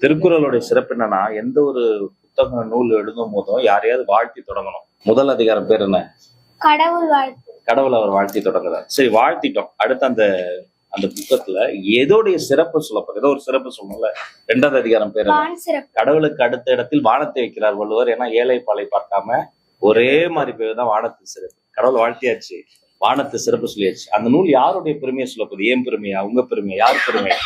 திருக்குறளுடைய சிறப்பு என்னன்னா, எந்த ஒரு புத்தக நூல் எழுதும் போதும் யாரையாவது வாழ்த்தி தொடங்கணும். முதல் அதிகாரம் பேர் என்ன? கடவுள் வாழ்த்து. கடவுள் அவர் வாழ்த்தி தொடங்குறார். சரி, வாழ்த்திட்டோம். அடுத்து அந்த அந்த புத்தகத்துல ஏதோடைய சிறப்பு சொல்லப்போம். ஏதோ ஒரு சிறப்பு சொல்லணும்ல. 2வது அதிகாரம் பேர் என்ன? கடவுளுக்கு அடுத்த இடத்தில் வானத்தை வைக்கிறார் வள்ளுவர். ஏன்னா ஏழை பாலை பார்க்காம ஒரே மாதிரி பேர் தான் வானத்து சிறப்பு. கடவுள் வாழ்த்தியாச்சு, வானத்து சிறப்பு சொல்லியாச்சு. அந்த நூல் யாருடைய பெருமையை சொல்லப்போகுது? ஏன் பெருமையா, உங்க பெருமையா, யார் பெருமையா?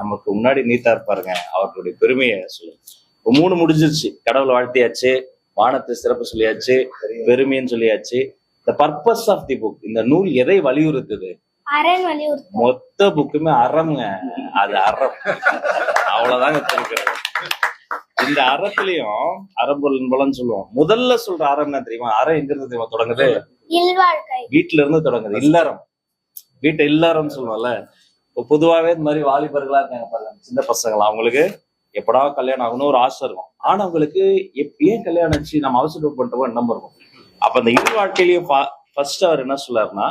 நமக்கு முன்னாடி நீத்தா இருப்பாருங்க, அவர்களுடைய பெருமையை சொல்லுங்க. 3 முடிஞ்சிருச்சு. கடவுள் வாழ்த்தியாச்சு, வானத்து சிறப்பு சொல்லியாச்சு, பெருமைன்னு சொல்லியாச்சு. The purpose of the book, இந்த நூல் எதை வலியுறுத்துது? மொத்த புக்குமே அறம்ங்க. அது அறம், அவ்வளவுதாங்க தெரிகிறது. இந்த அறத்திலையும் அறம்பொருள் பலன்னு சொல்லுவோம். முதல்ல சொல்ற அறம் என்ன தெரியுமா? அறம் எங்க இருந்து தெரியுமா தொடங்குது? வீட்டுல இருந்து தொடங்குது. இல்லறம், வீட்டை இல்லறம் சொல்லுவோம்ல. இப்போ பொதுவாவே இந்த மாதிரி வாலிபர்களா இருக்காங்க பாருங்க, சின்ன பசங்களா, அவங்களுக்கு எப்படா கல்யாணம் ஆகணும்னு ஒரு ஆசை இருக்கும். ஆனா அவங்களுக்கு ஏன் கல்யாணம் ஆச்சு, நம்ம அவசரம் பண்ணிட்டோம் எண்ணம் இருக்கும். அப்ப அந்த இரு வாழ்க்கையிலயும் ஃபர்ஸ்ட் அவர் என்ன சொல்றாருன்னா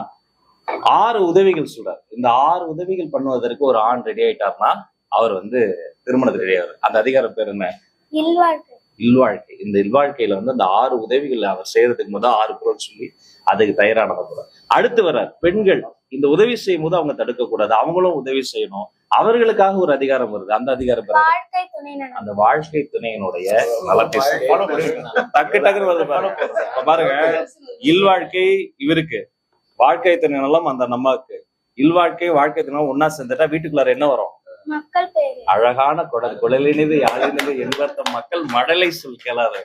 6 உதவிகள் சொல்றாரு. இந்த 6 உதவிகள் பண்ணுவதற்கு ஒரு ஆண் ரெடி ஆயிட்டாருன்னா அவர் திருமணத்துக்கு ரெடி ஆவார். அந்த அதிகாரம் பேர் என்ன? இல்வாழ்க்கை. இந்த இல்வாழ்க்கையில அந்த 6 உதவிகள் அவர் செய்யறதுக்கு முதல் 6 குறள் சொல்லி அதுக்கு தயாரானத கூட. அடுத்து வர்றார் பெண்கள். இந்த உதவி செய்யும் போது அவங்க தடுக்க கூடாது, அவங்களும் உதவி செய்யணும். அவர்களுக்காக ஒரு அதிகாரம் வருது. அந்த அதிகாரம் அந்த வாழ்க்கை துணையினுடைய நலத்தை டக்கு டக்குன்னு வருது பாருங்க. இல்வாழ்க்கை இவருக்கு, வாழ்க்கை துணை நலம் அந்த நம்மக்கு. இல்வாழ்க்கை வாழ்க்கை துணை ஒன்னா சேர்ந்துட்டா வீட்டுக்குள்ளார என்ன வரும்? அழகான குழலினது யாழினது என்பர்த்த மக்கள் மடலை சொல் கேளாது.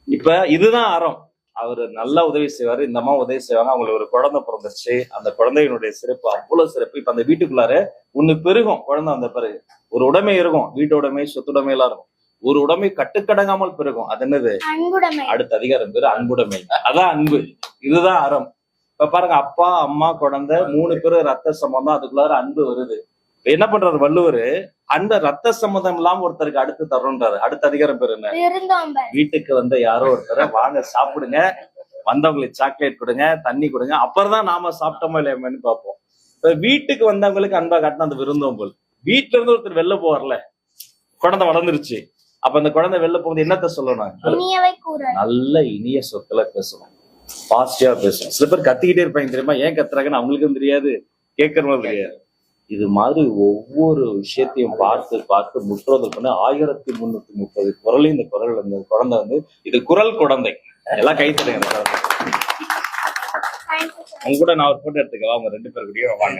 இப்ப இதுதான் அறம். அவரு நல்லா உதவி செய்வாரு, இந்த அம்மா உதவி செய்வாங்க. அவங்களுக்கு ஒரு குழந்தை பிறந்துருச்சு, அந்த குழந்தையினுடைய சிறப்பு அவ்வளவு சிறப்பு. இப்ப அந்த வீட்டுக்குள்ளார ஒண்ணு பெருகும் குழந்தை. அந்த பிறகு ஒரு உடைமை இருக்கும், வீட்டு உடைமை, சொத்துடைமை எல்லாம் இருக்கும். ஒரு உடைமை கட்டுக்கடங்காமல் பெருகும். அது என்னது? அடுத்த அதிகாரம் பேரு அன்புடைமை. அதான் அன்பு, இதுதான் அறம். இப்ப பாருங்க, அப்பா அம்மா குழந்தை 3 பேரும் ரத்த சம்பந்தம், அதுக்குள்ளார அன்பு வருது. என்ன பண்றாரு வள்ளுவர்? அந்த ரத்த சம்பந்தம் இல்லாம ஒருத்தருக்கு அடுத்து தர்றோன்றாரு. அடுத்த அதிகாரம் பேர் என்ன? வீட்டுக்கு யாரோ ஒருத்தரை வாங்க சாப்பிடுங்க, வந்தவங்களுக்கு சாக்லேட் கொடுங்க, தண்ணி கொடுங்க, அப்புறம் தான் நாம சாப்பிட்டோமோ இல்லையாமன்னு பார்ப்போம். இப்ப வீட்டுக்கு வந்தவங்களுக்கு அன்பா காட்டினா அந்த விருந்தோம்பல். வீட்டுல இருந்து ஒருத்தர் வெளில போவார்ல, குழந்தை வளர்ந்துருச்சு, அப்ப அந்த குழந்தை வெளில போகுது, என்னத்த சொல்லணும்? நல்ல இனிய சொற்களை பேசணும், பாசிட்டிவா பேசணும். சில பேர் கத்திக்கிட்டே இருப்பாங்க தெரியுமா? ஏன் கத்துறாங்கன்னு அவங்களுக்கும் தெரியாது, கேட்கறவங்களும் தெரியாது. இது மாதிரி ஒவ்வொரு விஷயத்தையும் பார்த்து பார்த்து முற்றோதல் பண்ண 1330 குரல். இந்த குரல் இந்த குழந்தை இது குரல் குழந்தை. எல்லாம் கைத்தடுங்க. அவங்க கூட நான் ஒரு போட்டோ எடுத்துக்கவா? அவங்க 2 பேர் கூடயும் வாங்க.